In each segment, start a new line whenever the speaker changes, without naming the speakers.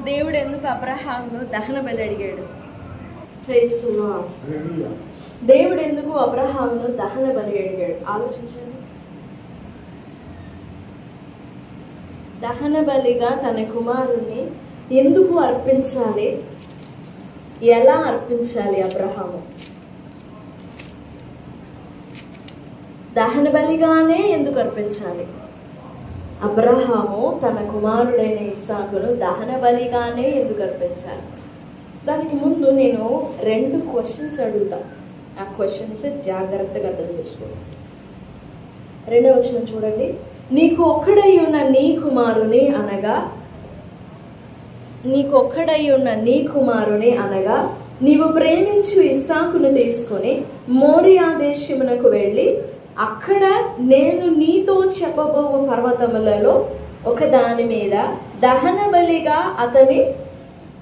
దేవుడు ఎందుకు అబ్రహామును దహన బలి అడిగాడు? దేవుడు ఎందుకు అబ్రహామును దహన బలి అడిగాడు? ఆలోచించండి. దహన బలిగా తన కుమారుణ్ణి ఎందుకు అర్పించాలి? ఎలా అర్పించాలి? అబ్రహాము దహన బలిగానే ఎందుకు అర్పించాలి? అబ్రహాము తన కుమారుడైన ఇస్సాకును దహన బలిగానే ఎందుకు అర్పించాలి? దానికి ముందు నేను 2 క్వశ్చన్స్ అడుగుతా. ఆ క్వశ్చన్స్ జాగ్రత్తగా అర్థం చేసుకోండి. 2వ వచనం చూడండి. నీకు ఒక్కడై ఉన్న నీ కుమారుని అనగా నీవు ప్రేమించు ఇస్సాకును తీసుకొని మోరియా దేశమునకు వెళ్ళి అక్కడ నేను నీతో చెప్పబోవు పర్వతములలో ఒక దాని మీద దహన బలిగా అతని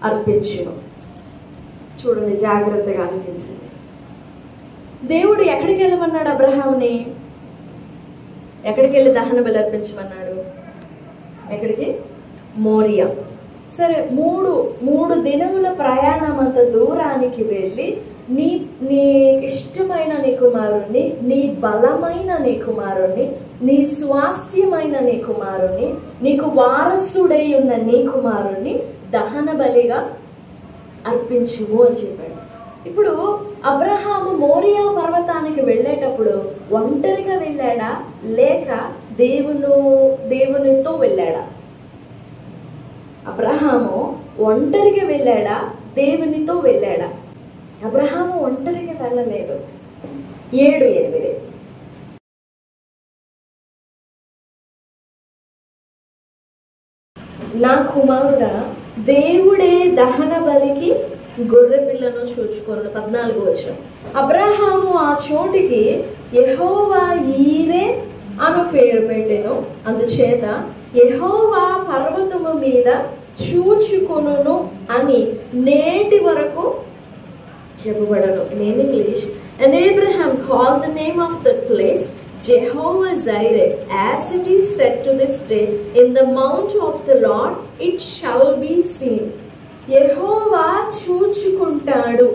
అర్పించును. చూడండి, జాగ్రత్తగా ఆలోచించండి. దేవుడు ఎక్కడికి వెళ్ళమన్నాడు? అబ్రహాముని ఎక్కడికి వెళ్ళి దహన బలి అర్పించమన్నాడు? ఎక్కడికి? మోరియా. సరే, మూడు దినముల ప్రయాణం అంత దూరానికి వెళ్ళి నీ ఇష్టమైన నీ కుమారుణ్ణి, నీ బలమైన నీ కుమారుణ్ణి, నీ స్వాస్థ్యమైన నీ కుమారుణ్ణి, నీకు వారసుడై ఉన్న నీ కుమారుణ్ణి దహన బలిగా అర్పించుము అని చెప్పాడు. ఇప్పుడు అబ్రహాము మోరియా పర్వతానికి వెళ్ళేటప్పుడు ఒంటరిగా వెళ్ళాడా లేక దేవునితో వెళ్ళాడా? అబ్రహాము ఒంటరిగా వెళ్ళాడా దేవునితో వెళ్ళాడా? అబ్రహాము ఒంటరిగా వెళ్ళలేదు. 7:8 నా కుమారుడా, దేవుడే దహన బలికి గొర్రె పిల్లను చూచుకొను. 14వ వచనం. అబ్రహాము ఆ చోటికి యెహోవా ఈరే అను పేరు పెట్టెను. అందుచేత యెహోవా పర్వతము మీద చూచుకొనును అని నేటి వరకు చెప్పబడను. In English, and Abraham called the name of that place Jehovah Jireh, as it is said to this day, in the mount of the Lord it shall be seen. Jehovah చూచుకుంటాడు.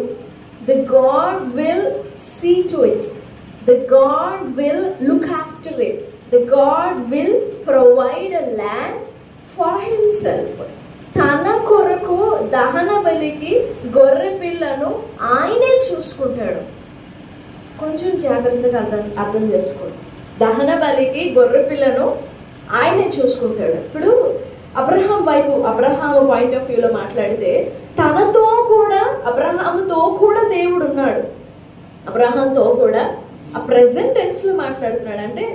The God will see to it. The God will look after it. The God will provide a land for himself. తన కొరకు దహన బలికి గొర్రె పిల్లను ఆయనే చూసుకుంటాడు. కొంచెం జాగ్రత్తగా అర్థం చేసుకోండి. దహన బలికి గొర్రె పిల్లను ఆయనే చూసుకుంటాడు. ఇప్పుడు అబ్రహాము పాయింట్ ఆఫ్ వ్యూలో మాట్లాడితే అబ్రహాముతో కూడా దేవుడు ఉన్నాడు. అబ్రహాంతో కూడా ఆ ప్రెసెంట్ టెన్స్ లో మాట్లాడుతున్నాడు. అంటే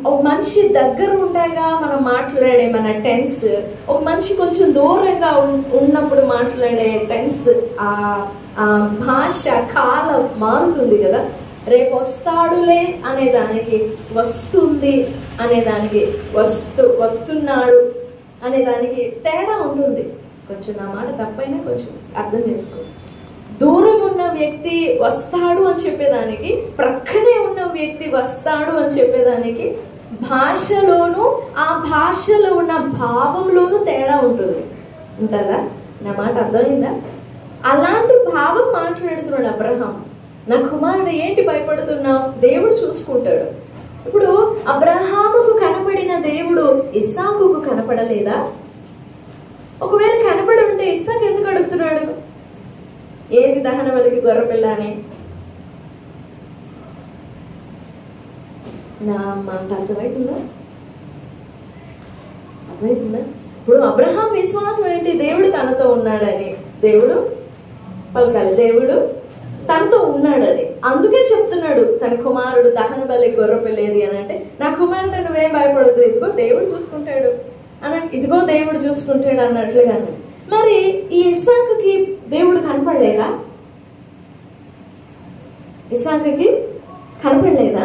ఒక మనిషి దగ్గర ఉండగా మనం మాట్లాడే మన టెన్స్, ఒక మనిషి కొంచెం దూరంగా ఉన్నప్పుడు మాట్లాడే టెన్స్, ఆ భాష కాలం మారుతుంది కదా. రేపు వస్తాడులే అనేదానికి వస్తుంది అనేదానికి వస్తున్నాడు అనేదానికి తేడా ఉంటుంది. కొంచెం నా మాట తప్పైనా కొంచెం అర్థం చేసుకో. దూరం ఉన్న వ్యక్తి వస్తాడు అని చెప్పేదానికి, ప్రక్కనే ఉన్న వ్యక్తి వస్తాడు అని చెప్పేదానికి భాషలోనూ ఆ భాషలో ఉన్న భావంలోనూ తేడా ఉంటుంది. ఉంటుందా? నా మాట అర్థమైందా? అలాంటి భావం మాట్లాడుతున్నాడు అబ్రహాం. నా కుమారుడు ఏంటి భయపడుతున్నావు? దేవుడు చూసుకుంటాడు. ఇప్పుడు అబ్రహాముకు కనపడిన దేవుడు ఇస్సాకుకు కనపడలేదా? ఒకవేళ కనపడి ఉంటే ఇస్సాకు ఎందుకు అడుగుతున్నాడు ఏది దహన బలికి గొర్రెపిల్ల అని? నా మాట అర్థమవుతుందా? ఇప్పుడు అబ్రహాం విశ్వాసం ఏంటి? దేవుడు తనతో ఉన్నాడని. దేవుడు పలకాలి, దేవుడు తనతో ఉన్నాడని. అందుకే చెప్తున్నాడు తన కుమారుడు దహన బలి గొర్రెపిల్లేది అని. అంటే నా కుమారుడు నువ్వేం భయపడదు, ఇదిగో దేవుడు చూసుకుంటాడు అన్నట్టు, ఇదిగో దేవుడు చూసుకుంటాడు అన్నట్లుగానే. మరి ఈ ఇస్సాకుకి దేవుడు కనపడలేదా? ఇస్సాకుకి కనపడలేదా?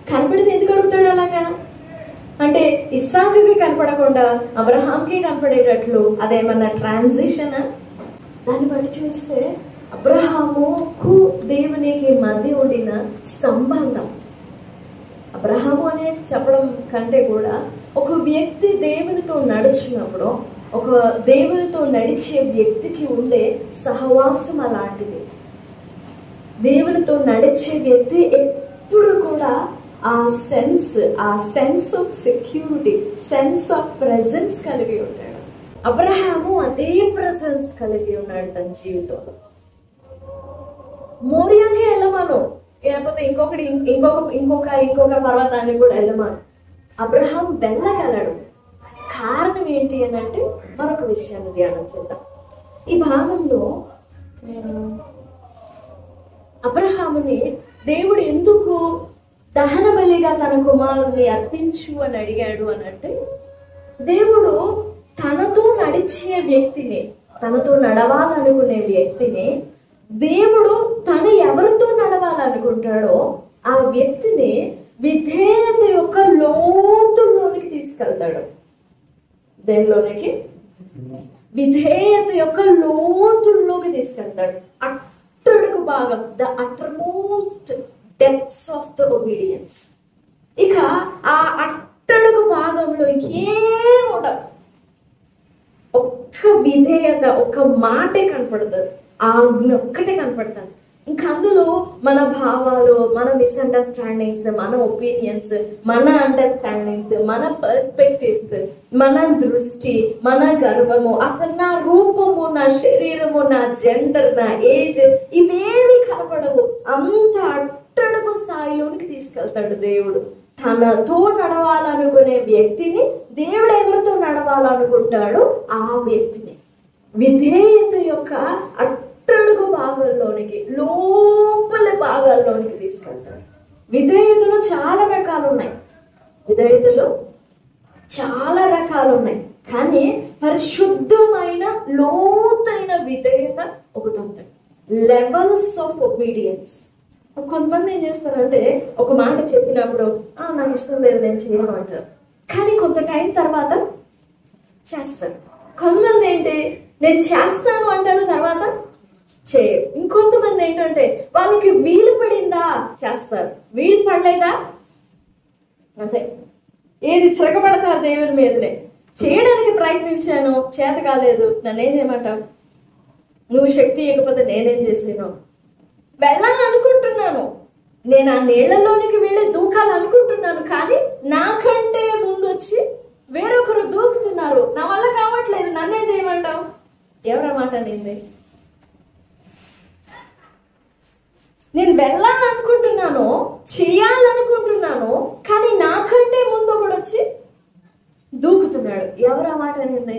కనపడితే ఎందుకు అడుగుతాడు అలాగా? అంటే ఇస్సాకుకి కనపడకుండా అబ్రహాంకి కనపడేటట్లు అదేమన్నా ట్రాన్సిషన్? దాన్ని బట్టి చూస్తే అబ్రహాముకు దేవునికి మధ్య ఉండిన సంబంధం, అబ్రహాము అనే చెప్పడం కంటే కూడా ఒక వ్యక్తి దేవునితో నడుచున్నప్పుడు ఒక దేవునితో నడిచే వ్యక్తికి ఉండే సహవాసం అలాంటిది. దేవునితో నడిచే వ్యక్తి ఎప్పుడు కూడా ఆ sense of security, sense of presence కలిగి ఉంటాడు. అబ్రహాము అదే ప్రెజెన్స్ కలిగి ఉన్నాడు తన జీవితంలో. మోరియాకి వెళ్ళమాను, లేకపోతే ఇంకొక పర్వతాన్ని కూడా వెళ్ళమాను. అబ్రహాం వెళ్ళగలడు. కారణం ఏంటి అని అంటే మరొక విషయాన్ని ధ్యానం చేద్దాం. ఈ భాగంలో అబ్రహాముని దేవుడు ఎందుకు దహన బలిగా తన కుమారుని అర్పించు అని అడిగాడు అని అంటే, దేవుడు తనతో నడిచే వ్యక్తిని, తనతో నడవాలనుకునే వ్యక్తిని, దేవుడు తను ఎవరితో నడవాలనుకుంటాడో ఆ వ్యక్తిని విధేయత యొక్క లోతుల్లోనికి తీసుకెళ్తాడు. దేనిలోనికి? విధేయత యొక్క లోతుల్లోకి తీసుకెళ్తాడు. అట్టడుగు భాగం, the uttermost depths of the obedience. ఇక ఆ అట్టడుగు భాగంలో ఇంకేం ఉండదు, ఒక్క విధేయత, ఒక్క మాటే కనపడుతుంది, ఆజ్ఞ ఒక్కటే కనపడుతుంది. ఇంకా అందులో మన భావాలు, మన మిస్అండర్స్టాండింగ్స్, మన ఒపీనియన్స్, మన అండర్స్టాండింగ్స్, మన పర్స్పెక్టివ్స్, మన దృష్టి, మన గర్వము, అసలు నా రూపము, నా శరీరము, నా జెండర్, నా ఏజ్, ఇవేవి కనపడవు. అంత అట్టడుగు స్థాయిలోనికి తీసుకెళ్తాడు దేవుడు. తనతో నడవాలనుకునే వ్యక్తిని దేవుడు ఎవరితో నడవాలనుకుంటాడో ఆ వ్యక్తిని విధేయత యొక్క అట్టడుగు భాగంలోనికి, లోపల భాగాల్లోనికి తీసుకెళ్తాడు. విధేయతలో చాలా రకాలు ఉన్నాయి, కానీ పరిశుద్ధమైన లోతైన విధేయత ఒకటి ఉంటుంది. Levels of obedience. కొంతమంది ఏం చేస్తారంటే ఒక మాట చెప్పినప్పుడు నాకు ఇష్టం లేదు, నేను చేయను అంటారు. కానీ కొంత టైం తర్వాత చేస్తారు. కొంతమంది ఏంటి, నేను చేస్తాను అంటారు, తర్వాత చేయరు. ఇంకొంతమంది ఏంటంటే వాళ్ళకి వీలు పడిందా చేస్తారు, వీలు పడలేదా అంతే, ఏది తిరగబడతారు దేవుని మీదనే. చేయడానికి ప్రయత్నించాను, చేత కాలేదు, నన్నేం చేయమంటావు, నువ్వు శక్తి ఇవ్వకపోతే నేనేం చేసాను. వెళ్ళాలనుకుంటున్నాను, నేను ఆ నీళ్లలోనికి వెళ్ళి దూకాలనుకుంటున్నాను, కానీ నాకంటే ముందు వచ్చి వేరొకరు దూకుతున్నారు, నా వల్ల కావట్లేదు, నన్నేం చేయమంటావు. ఎవరమాట నింది? నేను వెళ్ళాలనుకుంటున్నాను, చేయాలనుకుంటున్నాను, కానీ నాకంటే ముందు ఒకడు వచ్చి దూకుతున్నాడు. ఎవరమాట నింది?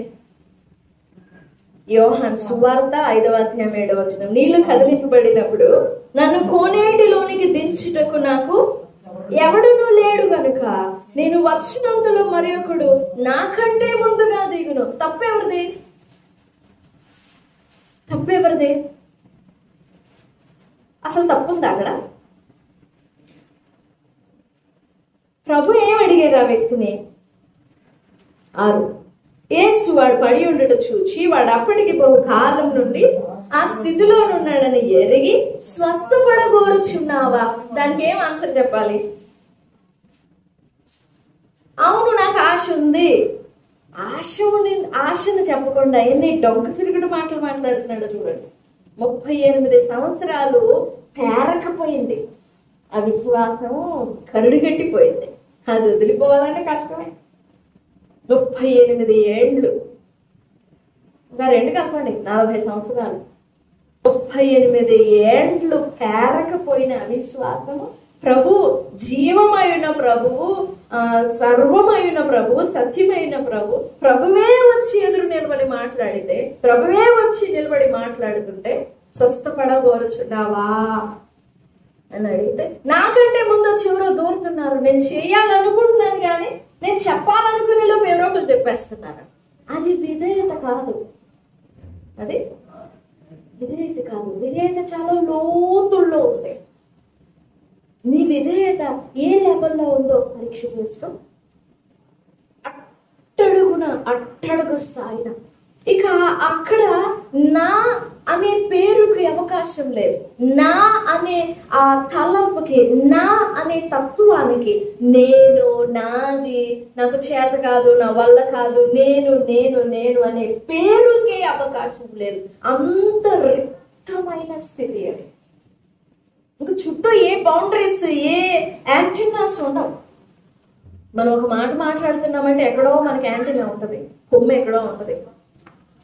యోహాను సువార్త 5వ అధ్యాయం 7వ వచనం. నీళ్లు కదిలింపబడినప్పుడు నన్ను కోనేటిలోనికి దించుటకు నాకు ఎవడునూ లేడు గనుక నేను వచ్చినంతలో మరి ఒకడు నాకంటే ముందుగా దిగును. తప్పెవరిదే? అసలు తప్పుంది అక్కడ? ప్రభు ఏం అడిగారు ఆ వ్యక్తిని? 6 యేసు వాడు పడి ఉండట చూచి వాడు అప్పటికి బహు కాలం నుండి ఆ స్థితిలో ఉన్నాడని ఎరిగి స్వస్థపడగోరుచున్నావా? దానికి ఏం ఆన్సర్ చెప్పాలి? అవును, నాకు ఆశ ఉంది. ఆశను చెప్పకుండా ఎన్ని డొంక తిరుగుడు మాటలు మాట్లాడుతున్నాడు చూడండి. 38 సంవత్సరాలు పేరకపోయింది, ఆ విశ్వాసం కరుడుగట్టిపోయింది. అది వదిలిపోవాలంటే కష్టమే. 38 ఏండ్లు, ఇంకా 2 కలపండి, 40 సంవత్సరాలు. 38 ఏండ్లు పేరకపోయిన అవిశ్వాసము ప్రభు, జీవమైన ప్రభువు, సర్వమైన ప్రభువు, సత్యమైన ప్రభువే వచ్చి ఎదురు నిలబడి మాట్లాడితే, ప్రభువే వచ్చి నిలబడి మాట్లాడుతుంటే స్వస్థపడగోరుచున్నావా అని అడిగితే, నాకంటే ముందు వచ్చి ఎవరో దూరుతున్నారు, నేను చేయాలనుకుంటున్నాను కానీ నేను చెప్పాలనుకునేలోపు ఎవరో ఒకరు చెప్పేస్తున్నారు. అది విధేయత కాదు. విధేయత చాలా లోతుల్లో ఉంది. నీ విధేయత ఏ లెవెల్లో ఉందో పరీక్ష చేసుకో. అట్టడుగు స్థాయిన. ఇక అక్కడ నా అనే పేరుకి అవకాశం లేదు. నా అనే ఆ తలంపుకి, నా అనే తత్వానికి, నేను, నాది, నాకు చేత కాదు, నా వల్ల కాదు, నేను నేను నేను అనే పేరుకే అవకాశం లేదు. అంత రిక్తమైన స్థితి అది. ఇంకా చుట్టూ ఏ బౌండరీస్, ఏ యాంటీనాస్ ఉండవు. మనం ఒక మాట మాట్లాడుతున్నామంటే ఎక్కడో మనకి యాంటీనా ఉంటుంది, కొమ్ము ఎక్కడో ఉంటుంది.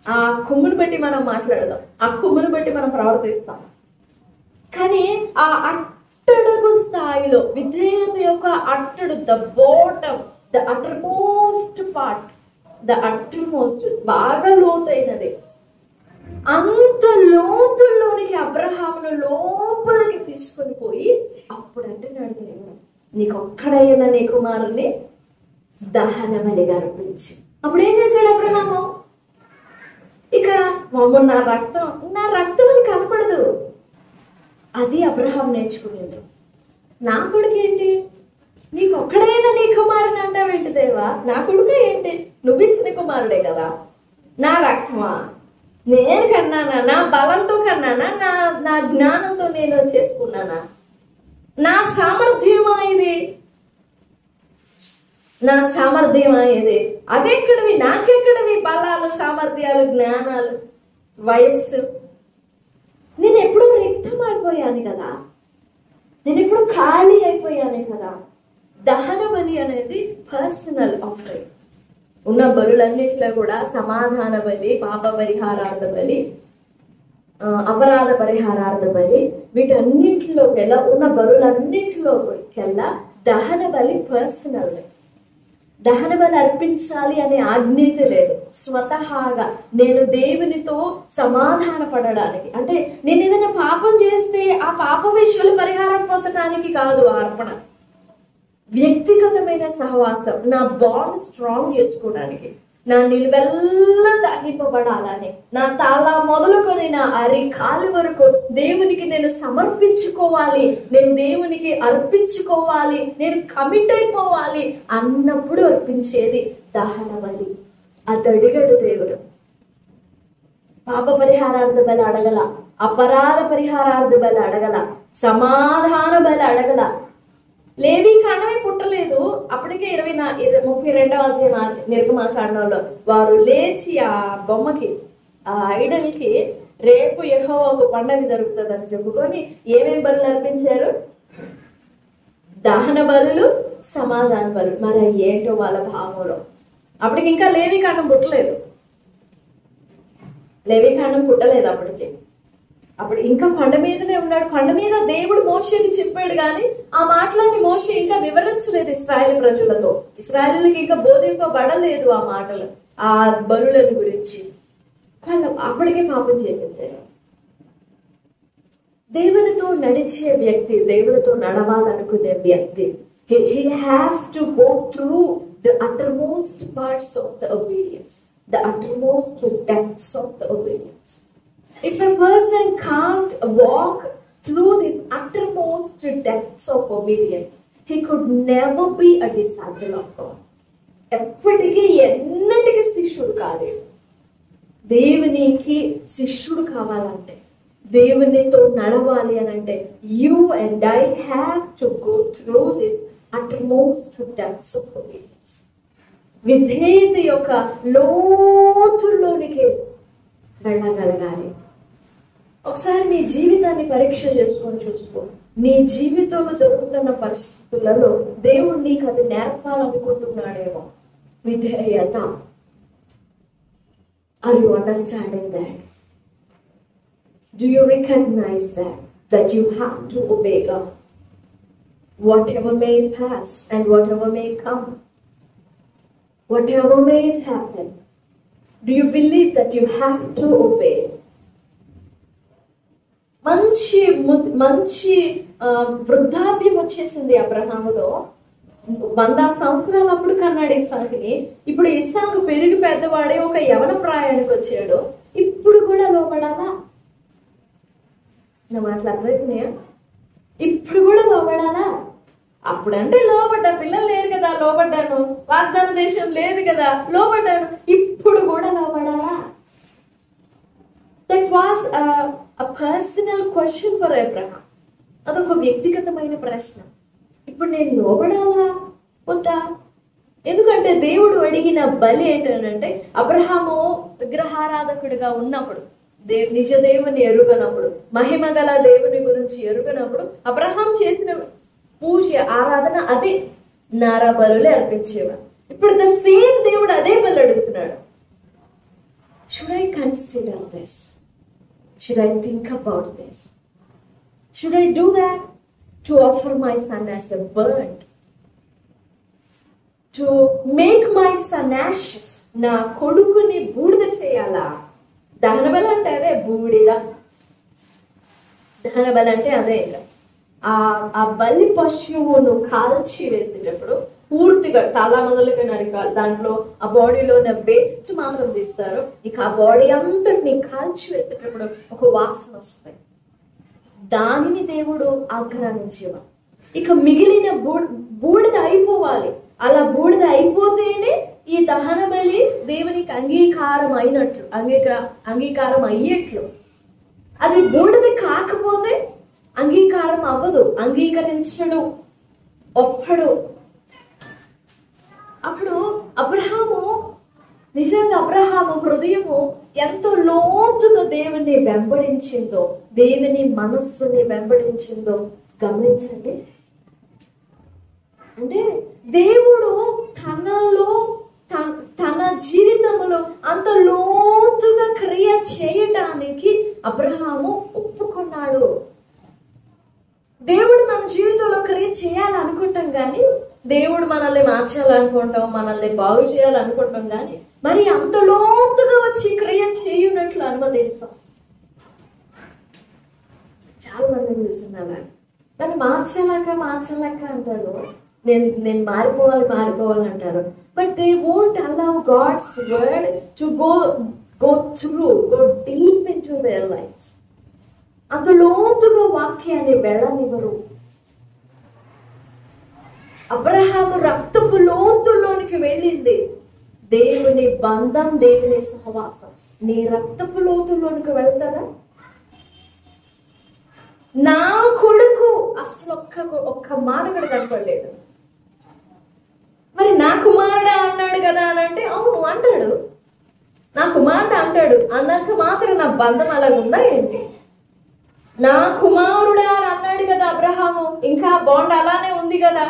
ఆ కొమ్మును బట్టి మనం మాట్లాడదాం, ఆ కొమ్మును బట్టి మనం ప్రవర్తిస్తాం. కానీ ఆ అట్టడుగు స్థాయిలో విధేయత యొక్క అట్టడు, the bottom, the uttermost part, the uttermost, బాగా లోతైనది. అంత లోతుల్లోనికి అబ్రహామును లోపలికి తీసుకొని పోయి అప్పుడు అంటున్నాడు దేవుడు, నీకొక్కడైనా నీ కుమారుని దహన బలిగా అర్పించి. అప్పుడు ఏం చేశాడు అబ్రహాము? ఇక నా రక్తం అని కనపడదు. అది అబ్రహాం నేర్చుకునేది. నా కొడుకు ఏంటి, నీకు ఒక్కడైనా నీ కుమారుని అంటావేంటి దేవా? నా కొడుకు ఏంటి, నువ్విచ్చిన కుమారుడే కదా. నా రక్తమా, నేను కన్నానా? నా బలంతో కన్నానా? నా జ్ఞానంతో నేను చేసుకున్నానా? నా సామర్థ్యమా ఇది? నా సామర్థ్యమా ఇది? అవెక్కడివి, నాకెక్కడివి బలాలు, సామర్థ్యాలు, జ్ఞానాలు, వయస్సు? నేను ఎప్పుడు రిక్తం అయిపోయాను కదా, నేను ఎప్పుడు ఖాళీ అయిపోయాను కదా. దహన బలి అనేది పర్సనల్ ఆఫరింగ్. ఉన్న బలులన్నిట్లో కూడా సమాధాన బలి, పాప పరిహారార్థ బలి, అపరాధ పరిహారార్థ బలి, వీటన్నింటిలోకెల్లా, ఉన్న బలులన్నింటిలోకెల్లా దహన బలి పర్సనల్. దహన బలి అర్పించాలి అనే ఆజ్ఞత లేదు. స్వతహాగా నేను దేవునితో సమాధాన పడడానికి, అంటే నేను ఏదైనా పాపం చేస్తే ఆ పాప విషయాలు పరిహారం పొందడానికి కాదు ఆ అర్పణ. వ్యక్తిగతమైన సహవాసం, నా బాండ్ స్ట్రాంగ్ చేసుకోవడానికి, నా నిలువెల్లా దహింపబడాలని, నా తల మొదలుకొని నా అరికాలి వరకు దేవునికి నేను సమర్పించుకోవాలి, నేను దేవునికి అర్పించుకోవాలి, నేను కమిట్ అయిపోవాలి అన్నప్పుడు అర్పించేది దహన బలి. అది అడిగాడు దేవుడు. పాప పరిహారార్థ బలి అడగల, అపరాధ పరిహారార్థ బలి అడగల, సమాధాన బలి అడగల. లేవి కాండమే పుట్టలేదు అప్పటికే 32వ అధ్యాయం నిర్గమాకాండంలో వారు లేచి ఆ బొమ్మకి, ఆ ఐడల్కి రేపు యెహోవా ఒక పండగ జరుగుతుందని చెప్పుకొని ఏమేం బలులు అర్పించారు? దహన బలులు, సమాధాన బలులు. మరి ఏంటో వాళ్ళ భావంలో అప్పటికి ఇంకా లేవి కాండం పుట్టలేదు. లేవి కాండం పుట్టలేదు అప్పటికి. అప్పుడు ఇంకా కొండ మీదనే ఉన్నాడు. కొండ మీద దేవుడు మోషేకి చెప్పాడు, కానీ ఆ మాటలన్నీ మోషే ఇంకా వివరించలేదు ఇశ్రాయేలు ప్రజలతో. ఇశ్రాయేలుకి ఇంకా బోధింపబడలేదు ఆ మాటలు, ఆ బలులను గురించి. వాళ్ళు అప్పటికే పాపం చేసేసారు. దేవునితో నడిచే వ్యక్తి, దేవునితో నడవాలనుకునే వ్యక్తి, he has to go through the uttermost parts of the obedience, the uttermost depths of the obedience. If a person can't walk through these uttermost depths of obedience, he could never be a disciple of God. ఎప్పటికీ ఎన్నటికీ శిష్యుడు కాలేడు. దేవునికి శిష్యుడు కావాలంటే, దేవునితో నడవాలి అని అంటే, you and I have to go through this uttermost depths of obedience. విధేయత యొక్క లోతుల్లోనికి వెళ్ళగలగాలి. ఒకసారి నీ జీవితాన్ని పరీక్ష చేసుకొని చూసుకో. నీ జీవితంలో జరుగుతున్న పరిస్థితులలో దేవుడు నీకు అది నేర్పాలనుకుంటున్నాడేమో. విధేయత. Are you understanding that? Do you recognize that you have to obey God? Whatever may pass and whatever may come, whatever may happen, do you believe that you have to obey? మంచి వృద్ధాప్యం వచ్చేసింది అబ్రహాములో. 100 సంవత్సరాలు అప్పుడు కన్నాడు ఇస్సాకుని. ఇప్పుడు ఇస్సాకు పెరిగి పెద్దవాడే ఒక యవన ప్రాయానికి వచ్చాడు. ఇప్పుడు కూడా లోపడాలా? నా మాటలు అర్థమవుతున్నాయా? ఇప్పుడు కూడా లోపడాలా? అప్పుడంటే లోపడ్డా, పిల్లలు లేరు కదా లోపడ్డాను, వాగ్దాన దేశం లేదు కదా లోపడ్డాను. ఇప్పుడు కూడా లోపడాలా? That was a personal question for Abraham. అదొక వ్యక్తిగతమైన ప్రశ్న. ఇప్పుడు నేను లోబడాలా వద్దా? ఎందుకంటే దేవుడు అడిగిన బలి ఏంటంటే, అబ్రహాము విగ్రహారాధకుడిగా ఉన్నప్పుడు, నిజ దేవుని ఎరుగనప్పుడు, మహిమ గల దేవుని గురించి ఎరుగనప్పుడు అబ్రహాం చేసిన పూజ ఆరాధన అదే, నారా బలులే అర్పించేవారు. ఇప్పుడు ద సేమ్ దేవుడు అదే బలి అడుగుతున్నాడు. Should I consider this? Should I think about this? Should I do that to offer my son as a burn, to make my son Ashes? నా కొడుకుని బూడిద చేయాలా? దహన బలి అంటే అదే, బూడిద. దహన బలి అంటే అదే. ఆ బలి పశువును కాల్చి వేసేటప్పుడు పూర్తిగా తల మొదలుగా నరికాలి. దాంట్లో ఆ బాడీలో ఉన్న వేస్ట్ మాత్రం తీస్తారు. ఇక ఆ బాడీ అంతటిని కాల్చి వేసేటప్పుడు ఒక వాసన వస్తాయి. దానిని దేవుడు ఆగ్రహించేవాడు. ఇక మిగిలిన బూడిద అయిపోవాలి. అలా బూడిద అయిపోతేనే ఈ దహన బలి దేవునికి అంగీకారం అయినట్లు, అంగీకారం అయ్యేట్లు. అది బూడిద కాకపోతే అంగీకారం అవ్వదు, అంగీకరించడు, ఒప్పడు. అప్పుడు అబ్రహాము, నిజంగా అబ్రహాము హృదయము ఎంతో లోతుగా దేవుని వెంబడించిందో, దేవుని మనస్సుని వెంబడించిందో గమనించండి. అంటే దేవుడు తనలో తన జీవితంలో అంత లోతుగా క్రియ చేయటానికి అబ్రహాము ఒప్పుకున్నాడు. దేవుడు మన జీవితంలో క్రియ చేయాలనుకుంటాం కానీ, దేవుడు మనల్ని మార్చాలనుకుంటాం, మనల్ని బాగు చేయాలనుకుంటాం కానీ, మరి అంత లోతుగా వచ్చి క్రియ చేయునట్లు అనుమతించాం. చాలా మందిని చూస్తున్నాను, దాన్ని మార్చలేక అంటారు, నేను మారిపోవాలి అంటారు. But they won't allow God's word to go deep into their lives. అంత లోతుగా వాక్యాన్ని వెళ్ళనివ్వరు. అబ్రహాము రక్తపు లోతుల్లోనికి వెళ్ళింది దేవుని బంధం, దేవుని సహవాసం. నీ రక్తపు లోతుల్లోనికి వెళ్తారా? నా కొడుకు అసలు ఒక్క మాట కూడా కనపడలేదు. మరి నా కుమారుడా అన్నాడు కదా అని అంటే, అవును అంటాడు, నా కుమారుడు అంటాడు. అన్నాక మాత్రం నా బంధం అలా ఉందా ఏంటి? నా కుమారుడా అన్నాడు కదా అబ్రహాము, ఇంకా బాండ్ అలానే ఉంది కదా.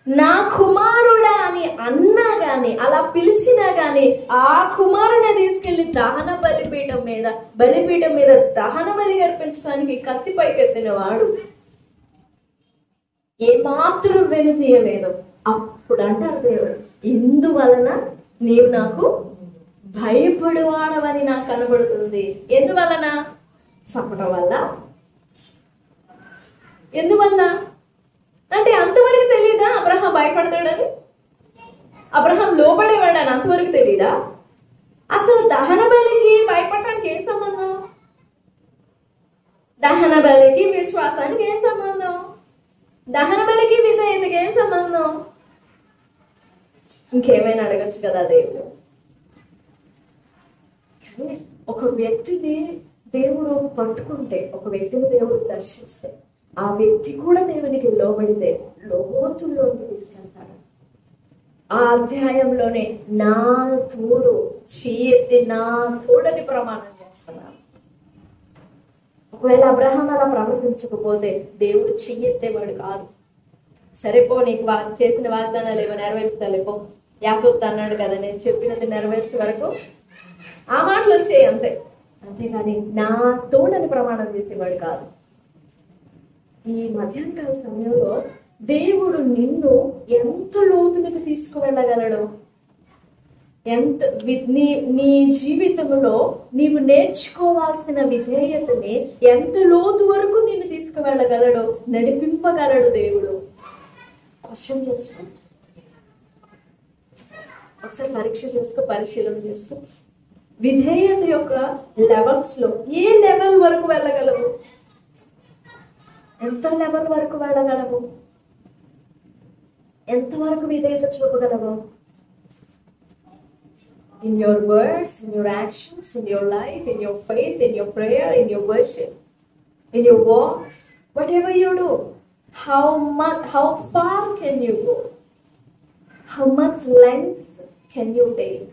నా కుమారుడా అని అన్నా గాని, అలా పిలిచినా గాని, ఆ కుమారుని తీసుకెళ్లి దహన బలిపీఠం మీద దహన బలి అర్పించడానికి కత్తి పైకెత్తిన వాడు ఏమాత్రం వెనుతీయలేదు. అప్పుడు అంటారు దేవుడు, ఇందువలన నీవు నాకు భయపడువాడవని నాకు కనబడుతుంది. ఎందువలన? చంపడం వల్ల. ఎందువల్ల అంటే అంతవరకు తెలీదా అబ్రహాం భయపడతాడని? అబ్రహాం లోబడేవాడని అంతవరకు తెలీదా? అసలు దహన బలికి భయపడటానికి ఏం సంబంధం? దహన బలికి విశ్వాసానికి ఏం సంబంధం? దహన బలికి విధేయతకి ఏం సంబంధం? ఇంకేమైనా అడగచ్చు కదా దేవుడు. కానీ ఒక వ్యక్తిని దేవుడు పట్టుకుంటే, ఒక వ్యక్తిని దేవుడు దర్శిస్తే, ఆ వ్యక్తి కూడా దేవునికి లోబడితే లోతుల్లోకి తీసుకెళ్తాడు. ఆ అధ్యాయంలోనే నా తోడు చేయెత్తి నా తోడని ప్రమాణం చేస్తున్నాను. ఒకవేళ అబ్రహాం అలా ప్రవర్తించకపోతే దేవుడు చెయ్యెత్తేవాడు కాదు. సరేపో, నీకు చేసిన వాగ్దానాలు ఏమో నెరవేర్చుతాలేపో, యాకోబు అన్నాడు కదా, నేను చెప్పినది నెరవేర్చే వరకు ఆ మాటలు వచ్చాయి అంతే. అంతేగాని నా తోడని ప్రమాణం చేసేవాడు కాదు. ఈ మధ్యాహ్నకాల సమయంలో దేవుడు నిన్ను ఎంత లోతునికి తీసుకువెళ్ళగలడు? నీ జీవితంలో నీవు నేర్చుకోవాల్సిన విధేయతని ఎంత లోతు వరకు నిన్ను తీసుకువెళ్ళగలడు, నడిపింపగలడు దేవుడు. క్వశ్చన్ చేసుకో, ఒకసారి పరిశీలన చేసుకో. విధేయత యొక్క లెవెల్స్ లో ఏ లెవెల్ వరకు వెళ్ళగలవు? ఎంత లెవెల్ వరకు వెళ్ళగలవు? ఎంతవరకు విధేయత చూపగలవు? in your words, in your actions, in your life, in your faith, in your prayer, in your worship, in your walks, whatever you do, how far can you go? How much length can you take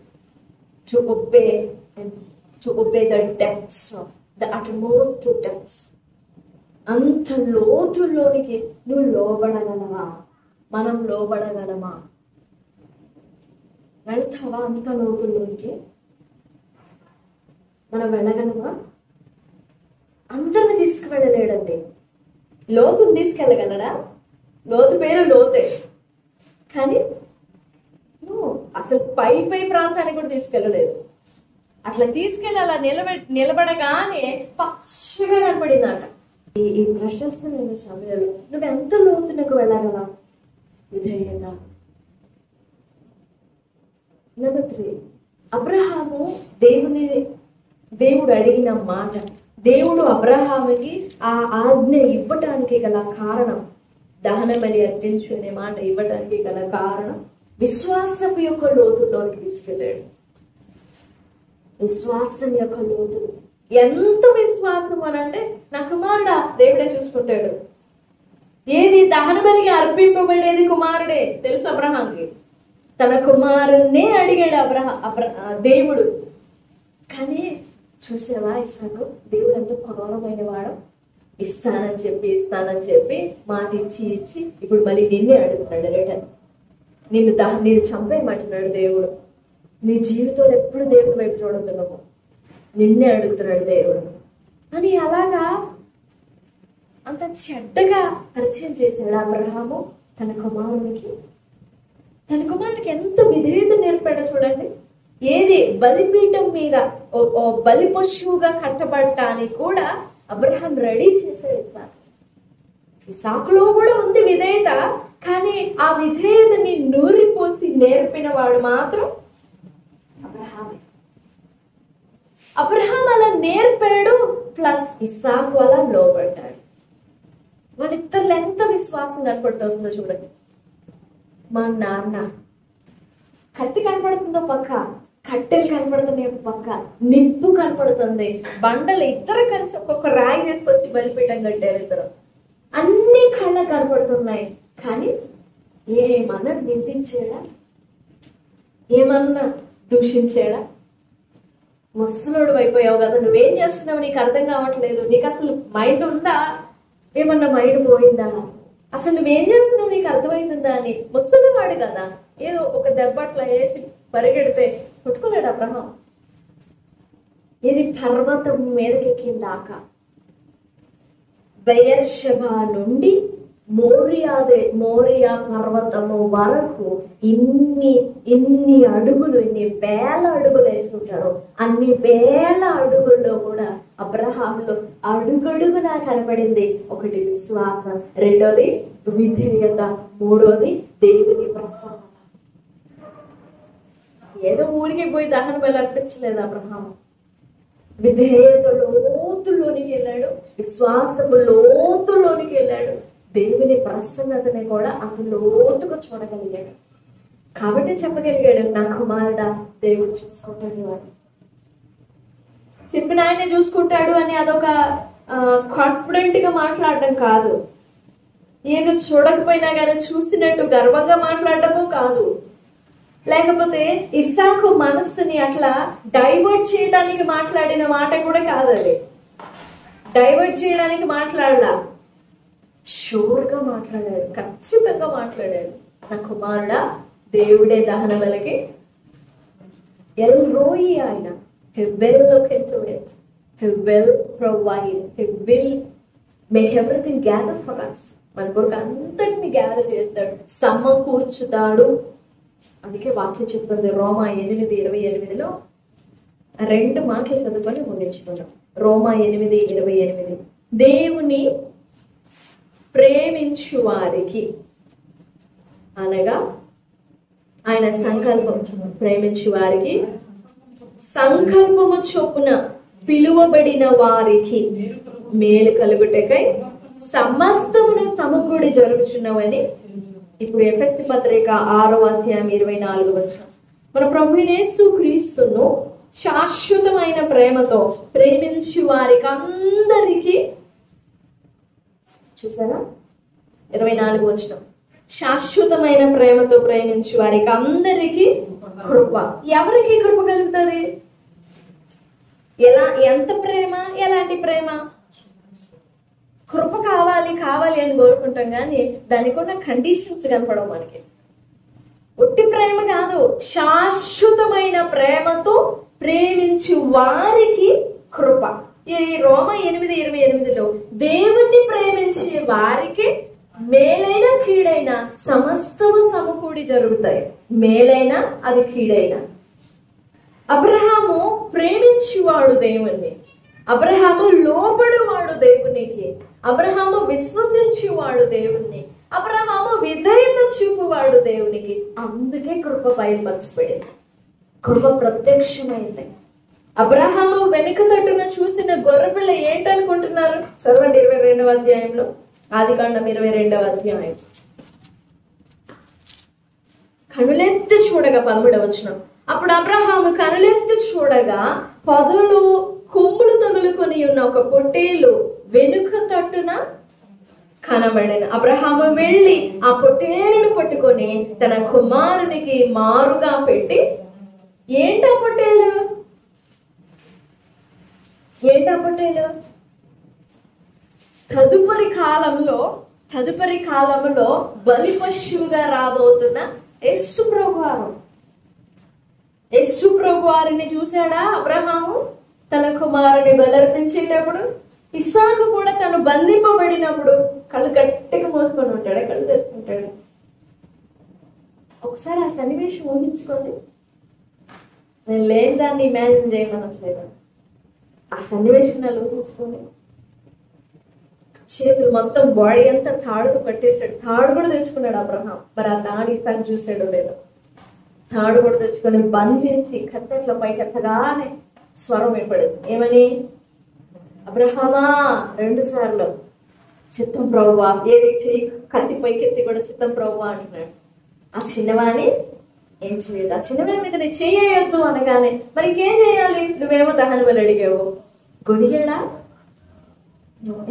to obey and to obey the depths of the uttermost depths? అంత లోతుల్లోనికి నువ్వు లోబడగలవా? మనం లోబడగలమా? వెళ్తావా అంత లోతుల్లోనికి? మనం వెళ్ళగలమా? అందరిని తీసుకువెళ్ళలేడండి. లోతుని తీసుకెళ్ళగలడా? లోతు పేరు లోతే, కానీ నువ్వు అసలు పై ప్రాంతానికి కూడా తీసుకెళ్ళలేదు. అట్లా తీసుకెళ్ళి అలా నిలబడగానే పచ్చగా కనపడిందట. ఈ ప్రశస్తమైన సమయంలో నువ్వు ఎంత లోతునకు వెళ్ళగలవా? విధేయత. నెంబర్ 3, అబ్రహాము దేవుడు అడిగిన మాట, దేవుడు అబ్రహాముకి ఆ ఆజ్ఞ ఇవ్వటానికి గల కారణం, దహన బలి అర్పించు అనే మాట ఇవ్వటానికి గల కారణం విశ్వాసపు యొక్క లోతుల్లోకి తీసుకెళ్ళాడు. విశ్వాసం యొక్క లోతులు. ఎంత విశ్వాసం అనంటే, నా కుమారుడా దేవుడే చూసుకుంటాడు. ఏది దహన బలిగా అర్పింపబడేది కుమారుడే. తెలుసు అబ్రహాంకి. తన కుమారుణ్ణే అడిగాడు దేవుడు. కానీ చూసావా ఇస్సాకు, దేవుడు ఎంత క్రూరమైన వాడు. ఇస్తానని చెప్పి మాట ఇచ్చి ఇప్పుడు మళ్ళీ నిన్నే అడుగుతున్నాడు. రిటర్న్ నిన్ను చంపేయమంటున్నాడు దేవుడు. నీ జీవితంలో ఎప్పుడు దేవుడి వైపు చూడొద్దు, నిన్నే అడుగుతున్నాడు దేవుడు అని. అలాగా అంత చెడ్డగా పరిచయం చేశాడు అబ్రహాము తన కుమారునికి. తన కుమారుడికి ఎంత విధేయత నేర్పాడో చూడండి. ఏది బలిపీఠం మీద బలి పశువుగా కట్టబడటానికి కూడా అబ్రహాం రెడీ చేశాడు ఇస్సాకులో కూడా ఉంది విధేయత. కానీ ఆ విధేయతని నూరిపోసి నేర్పిన వాడు మాత్రం అబ్రహామే. అబ్రహాం అలా నేర్పాడు, ప్లస్ ఇస్సాకు అలా లోబడ్డాడు. వాళ్ళిద్దరు ఎంత విశ్వాసం కనపడుతుందో చూడండి. మా నాన్న కత్తి కనపడుతుందో పక్క, కట్టెలు కనపడుతున్నాయి పక్క, నిప్పు కనపడుతుంది, బండలు ఇద్దరు కలిసి ఒక్కొక్క రాయి తీసుకొచ్చి బలిపీఠం కట్టారు ఇద్దరు. అన్ని కళ్ళ కనపడుతున్నాయి, కానీ ఏమన్నా నిందించాడా? ఏమన్నా దూషించాడా? ముసలోడు అయిపోయావు కదా, నువ్వేం చేస్తున్నావు, నీకు అర్థం కావట్లేదు, నీకు అసలు మైండ్ ఉందా, ఏమన్నా మైండ్ పోయిందా, అసలు నువ్వేం చేస్తున్నావు నీకు అర్థమవుతుందా అని. ముసలివాడు కదా, ఏదో ఒక దెబ్బ అట్లా వేసి పరిగెడితే కొట్టుకోలేడు అబ్రహాం. ఇది పర్వతం మీదకెక్కిందాక బెయర్షెబా నుండి మోరియా పర్వతము వరకు ఇన్ని అడుగులు, ఇన్ని వేల అడుగులు వేసుకుంటారు. అన్ని వేల అడుగుల్లో కూడా అబ్రహాంలో అడుగడుగున కనబడింది ఒకటి విశ్వాసం, రెండోది విధేయత, మూడోది దేవుని ప్రసన్నత. ఏదో ఊరికి పోయి దహన బలి అర్పించలేదు అబ్రహాం. విధేయత లోతుల్లోనికి వెళ్ళాడు, విశ్వాసము లోతుల్లోనికి వెళ్ళాడు, దేవుని ప్రసన్నతని కూడా అంత లోతుగా చూడగలిగాడు. కాబట్టి చెప్పగలిగాడు, నా కుమారుడా దేవుడు చూసుకుంటాడు అని. చెప్పిన ఆయనే చూసుకుంటాడు అని అదొక కాన్ఫిడెంట్ గా మాట్లాడటం కాదు, ఏదో చూడకపోయినా కానీ చూసినట్టు గర్వంగా మాట్లాడటము కాదు, లేకపోతే ఇస్సాకు మనస్సుని అట్లా డైవర్ట్ చేయడానికి మాట్లాడిన మాట కూడా కాదు. అది డైవర్ట్ చేయడానికి మాట్లాడలా, షూర్గా మాట్లాడాడు, ఖచ్చితంగా మాట్లాడాడు. నా కుమారుడా దేవుడే దహన బలికి ఎల్ రోయి ఆయన. He will look into it. He will provide. He will make everything gather for us. మన కొరకు అంతటిని గ్యాదర్ చేస్తాడు, సమకూర్చుతాడు. అందుకే వాక్యం చెప్తుంది రోమా 8:28లో 2 మాటలు చదువుకొని ముగించుకున్నాం. రోమా 8:28 దేవుని ప్రేమించు వారికి, అనగా ఆయన సంకల్పం, ప్రేమించు వారికి సంకల్పము చొప్పున పిలువబడిన వారికి మేలు కలుగుటకై సమస్తమును సమకూడి జరుగుచున్నవని. ఇప్పుడు ఎఫెసీ పత్రిక 6వ అధ్యాయం 24వ వచనం. మన ప్రభువైన యేసు క్రీస్తును శాశ్వతమైన ప్రేమతో ప్రేమించి వారికి అందరికీ, చూసారా 24 వచనం, శాశ్వతమైన ప్రేమతో ప్రేమించి వారికి అందరికీ కృప. ఎవరికి కృప కలుగుతుంది? ఎంత ప్రేమ, ఎలాంటి ప్రేమ? కృప కావాలి అని కోరుకుంటాం, కానీ దానికి ఉన్న కండిషన్స్ కనపడవు మనకి. ఒట్టి ప్రేమ కాదు, శాశ్వతమైన ప్రేమతో ప్రేమించు వారికి కృప. ఈ రోమా 8:28లో దేవుణ్ణి ప్రేమించే వారికి మేలైన కీడైన సమస్తము సమకూడి జరుగుతాయి. మేలైన అది కీడైన. అబ్రహాము ప్రేమించువాడు దేవుణ్ణి, అబ్రహాము లోబడువాడు దేవునికి, అబ్రహాము విశ్వసించువాడు దేవుణ్ణి, అబ్రహాము విధేయత చూపువాడు దేవునికి. అందుకే కృప బయలుపరచబడింది, కృప ప్రత్యక్షమైంది. అబ్రహాము వెనుక తట్టున చూసిన గొర్రెపిల్ల ఏంటనుకుంటున్నారు? చదవండి 22వ అధ్యాయంలో, ఆదికాండం 22వ అధ్యాయం. కనులెత్తి చూడగా 13వ వచనం. అప్పుడు అబ్రహాము కనులెత్తి చూడగా పొదలో కొమ్ములు తగులుకొని ఉన్న ఒక పొట్టేలు వెనుక తట్టున కనబడిన. అబ్రహాము వెళ్ళి ఆ పొట్టేలును పట్టుకొని తన కుమారునికి మారుగా పెట్టి, ఏంటా పొట్టేలు? తదుపరి కాలంలో బలి పశువుగా రాబోతున్న యేసు ప్రభు వారిని చూశాడా అబ్రహాము? తన కుమారుని బలర్పించేటప్పుడు, ఇస్సాకు కూడా తను బంధింపబడినప్పుడు కళ్ళు గట్టిగా మూసుకొని ఉంటాడు, కళ్ళు తెరుచుకుంటాడు. ఒకసారి ఆ సన్నివేశం ఊహించుకోండి. నేను లేని దాన్ని ఇమాజిన్ చేయమనట్లేదు, ఆ సన్నివేశాలు ఊహించుకోండి. చేతులు మొత్తం బాడీ అంతా తాడుతో కట్టేశాడు. తాడు కూడా తెచ్చుకున్నాడు అబ్రహాం. మరి ఆ తాడు ఇస్సాకు చూసాడో లేదో. తాడు కూడా తెచ్చుకొని బంధించి కత్తెట్ల పైకెత్తగానే స్వరం వినపడింది. ఏమని? అబ్రహామా, 2 సార్లు చిత్తం ప్రభువా. ఏది చెయ్యి కత్తి పైకెత్తి కూడా చిత్తం ప్రభువా అంటున్నాడు. ఆ చిన్నవాణి ఏం చేయదు, ఆ చిన్నవాని మీద నీ చేయొద్దు అనగానే మరి ఇంకేం చేయాలి? నువ్వేమో దహన బలి అడిగావు. గొడిగాడా?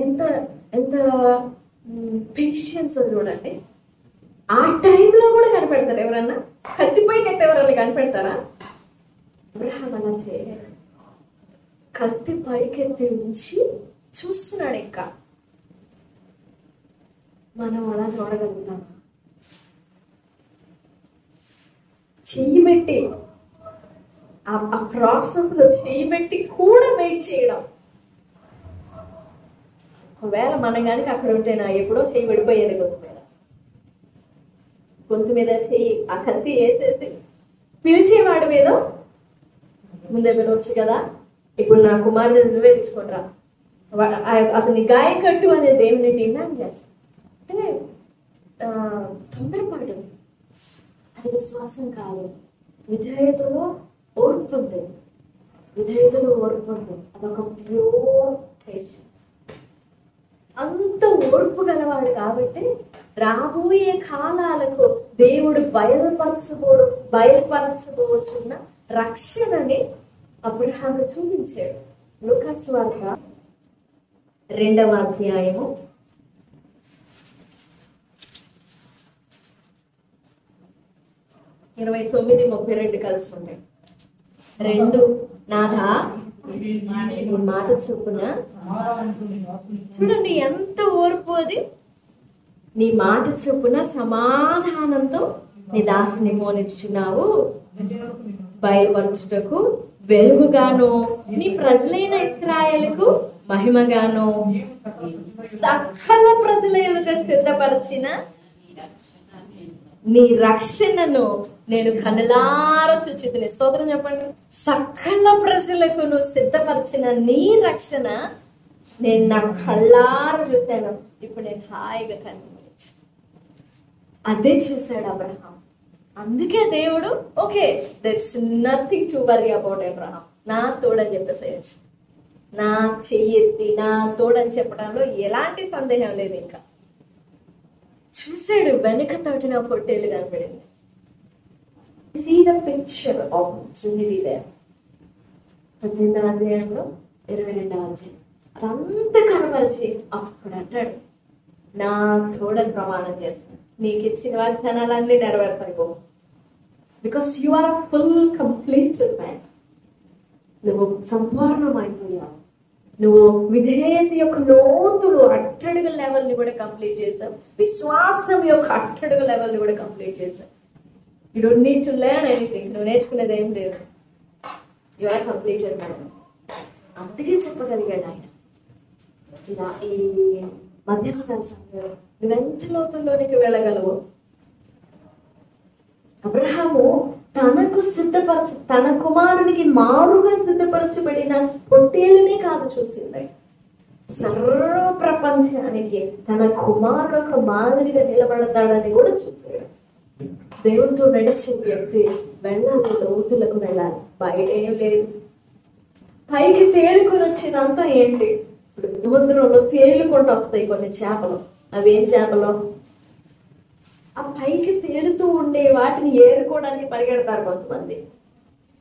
ఎంత ఎంత పేషియన్స్ చూడండి. ఆ టైంలో కూడా కనిపెడతారు ఎవరన్నా? కత్తిపైకెత్తి ఎవరన్నా కనిపెడతారా? అబ్రహాం అలా చేయలేదు. కత్తి పైకెత్తి ఉంచి చూస్తున్నాడు. ఇంకా మనం అలా చూడగలుగుతామా? చెయ్యి పెట్టి ఆ ప్రాసెస్ లో చెయ్యి పెట్టి కూడా వెయిట్ చేయడం. ఒకవేళ మనం కనుక అక్కడ ఉంటేనా ఎప్పుడో చెయ్యి పడిపోయేది గొంతు మీద చెయ్యి ఆ కత్తి వేసేసి పిలిచేవాడు మీద ముందే పిలవచ్చు కదా. ఇప్పుడు నా కుమారుని నువ్వే తీసుకుంటా, అతని గాయకట్టు అనే దేవుని డిమాండ్ చేస్తా అంటే తొందరపాటు, అది విశ్వాసం కాదు. విధేయతలో ఓర్పు ఉంది, అదొక ప్యూర్ పేషెన్స్. అంత ఓర్పు గలవాడు కాబట్టి రాబోయే కాలాలకు దేవుడు బయలుపరచబోచున్న రక్షణని అబ్రహాము చూపించాడు. లూకాసు వార్త 2వ అధ్యాయము 29-32 కలిసి ఉంటాయి. 2 నాథా నీ మాట చొప్పున, చూడండి ఎంత ఓర్పు అది. నీ మాట చొప్పున సమాధానంతో నీ దాసిని పోనిచ్చున్నావు, బయలుపరచుటకు వెలుగుగాను నీ ప్రజలైన ఇశ్రాయేలుకు మహిమగాను సకల ప్రజల ఎదుట సిద్ధపరిచిన నీ రక్షణను నేను కనులార చూచితిని. స్తోత్రం చెప్పండి. సకల ప్రజలకు నువ్వు సిద్ధపరిచిన నీ రక్షణ నేను నా కళ్ళార చూశాను. ఇప్పుడు నేను హాయిగా కనిపించు. అదే చూశాడు అబ్రహాం. అందుకే దేవుడు okay, there is nothing to worry about Abraham, నా తోడని చెప్పేసేయచ్చు. నా చెయ్యెత్తి నా తోడని చెప్పడంలో ఎలాంటి సందేహం లేదు. ఇంకా చూశాడు, వెనుక తోటిన పొట్టేలు కనపడింది. See the picture of Trinity there. 18వ అధ్యాయంలో 22వ అధ్యాయం అదంతా కనపరిచి అప్పుడు అంటాడు, నా తోడని ప్రమాణం చేస్తాను, నీకు ఇచ్చిన వాగ్దానాలన్నీ నెరవేర్పైపో. Because you are a full completed man. నువ్వు సంపూర్ణమైపోయావు. నువ్వు విధేయత యొక్క లోతులు అట్టడుగు లెవెల్ని కూడా కంప్లీట్ చేసావు. విశ్వాసం యొక్క అట్టడుగు లెవెల్ని కూడా కంప్లీట్ చేసావు. You don't need to learn anything. నువ్వు నేర్చుకునేది ఏం లేదు. You are completed man. అందుకే చెప్పగలిగాడు ఆయన. ఇలా ఈ మధ్యాహ్న కాల సమయంలో నువ్వెంత లోతుల్లోనికి వెళ్ళగలవు. అబ్రహాము తన కుమారునికి మారుగా సిద్ధపరచబడిన పొట్టేలునే కాదు చూసింది, సర్వ ప్రపంచానికి తన కుమారుడు ఒక మాదిరిగా నిలబడతాడని కూడా చూసాడు. దేవునితో నడిచే వ్యక్తి వెళ్ళాలి, లోతులకు వెళ్ళాలి. బయట ఏం లేదు. పైకి తేలుకొని వచ్చినంతా ఏంటి? ఇప్పుడు సముద్రంలో తేలుకుంటూ వస్తాయి కొన్ని చేపలు. అవేం చేపలు? ఆ పైకి తేలుతూ ఉండే వాటిని ఏరుకోవడానికి పరిగెడతారు కొంతమంది.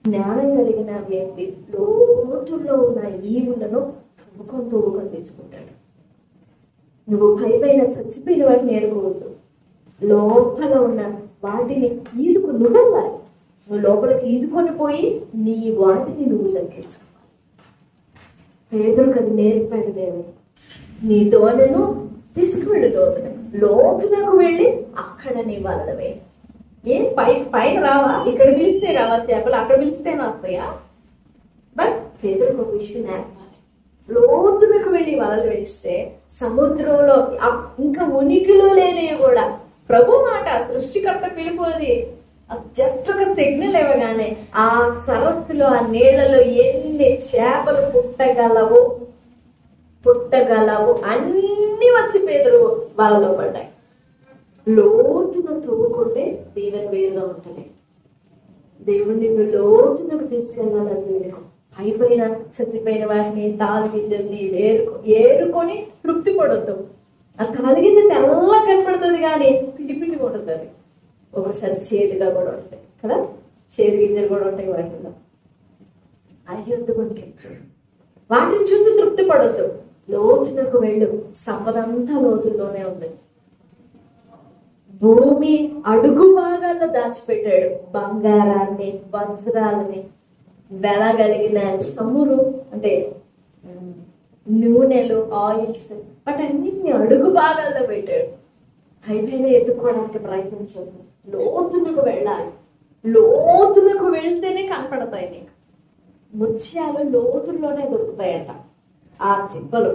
జ్ఞానం కలిగిన వ్యక్తి లోతుల్లో ఉన్న ఈవులను తవ్వుకొని తీసుకుంటాడు. నువ్వు పైన చచ్చిపోయిన వాటిని ఏరుకోవద్దు. లోపల ఉన్న వాటిని నువ్వు వెళ్ళాలి. నువ్వు లోపలికి ఈదుకొని పోయి నీ వాటిని నువ్వు దక్కించుకోవాలి. పేదలకు అది నేర్పాడు దేవుడు. నీ దోణను తీసుకువెళ్ళు లోతులకు వెళ్ళి అక్కడ నీ వలడవే. ఏం పైన రావా? ఇక్కడ పిలిస్తే రావా చేపలు? అక్కడ పిలిస్తేనే వస్తాయా? బట్ పేదలకు ఒక విషయం నేర్పాలి. లోతులకు వెళ్ళి వలలు వేస్తే సముద్రంలో ఇంకా ఉనికిలో లేనివి కూడా ప్రభు మాట, సృష్టికర్త పిలుపు అది. జస్ట్ ఒక సిగ్నల్ ఇవ్వగానే ఆ సరస్సులో ఆ నీళ్లలో ఎన్ని చేపలు పుట్టగలవు అన్ని వచ్చి పేదలు వాళ్ళలో పడ్డాయి. లోతుగా తవ్వుకుంటే దీవెన వేరుగా ఉంటుంది. దేవుడు నిన్ను లోతులకు తీసుకెళ్ళాలని వేడుకో. పైన చచ్చిపోయిన వాటిని తాలిగింజల్ని ఏరుకొని తృప్తి పడొద్దు. ఆ తాలిగింజ తెల్ల కనపడుతుంది కానీ పిండి కొడుతుంది. ఒకసారి చేదుగా కూడా ఉంటాయి కదా, చేదు గింజలు కూడా ఉంటాయి వాటిలో. అయ్యొద్దు మనకి. వాటిని చూసి తృప్తి పడొద్దు. లోతులకు వెళ్ళు. సంపద అంతా లోతుల్లోనే ఉంది. భూమి అడుగు భాగాల్లో దాచిపెట్టాడు బంగారాన్ని, వజ్రాలని, వెలగలిగిన చమురు అంటే నూనెలు, ఆయిల్స్, వాటన్నిటిని అడుగు భాగాల్లో పెట్టాడు. పైన ఎత్తుకోవడానికి ప్రయత్నించదు. లోతులకు వెళ్ళాలి. లోతులకు వెళ్తేనే కనపడతాయి నీకు. ముత్యాలు లోతుల్లోనే దొరుకుతాయంట. ఆ చిప్పలు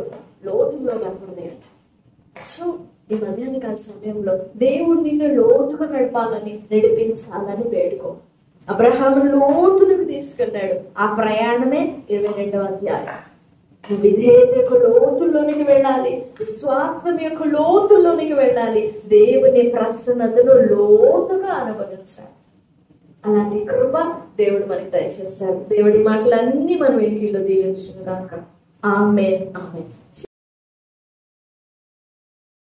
లోతుల్లో కనపడతాయంట. సో ఈ మధ్యాహ్న కాల సమయంలో దేవుడు నిన్ను లోతుగా నడిపించాలని వేడుకో. అబ్రహాము లోతులకు తీసుకెళ్ళాడు. ఆ ప్రయాణమే 22వ అధ్యాయం. విధేయత యొక్క లోతుల్లోనికి వెళ్ళాలి. విశ్వాసం యొక్క లోతుల్లోనికి వెళ్ళాలి. దేవుని ప్రసన్నతను లోతుగా అనుభవించాలి. అలాంటి కృప దేవుడు మనకి దయచేస్తాడు. దేవుడి మాటలన్నీ మనం వెనుకలో దీవించుగాక. ఆమేన్. ఆమేన్.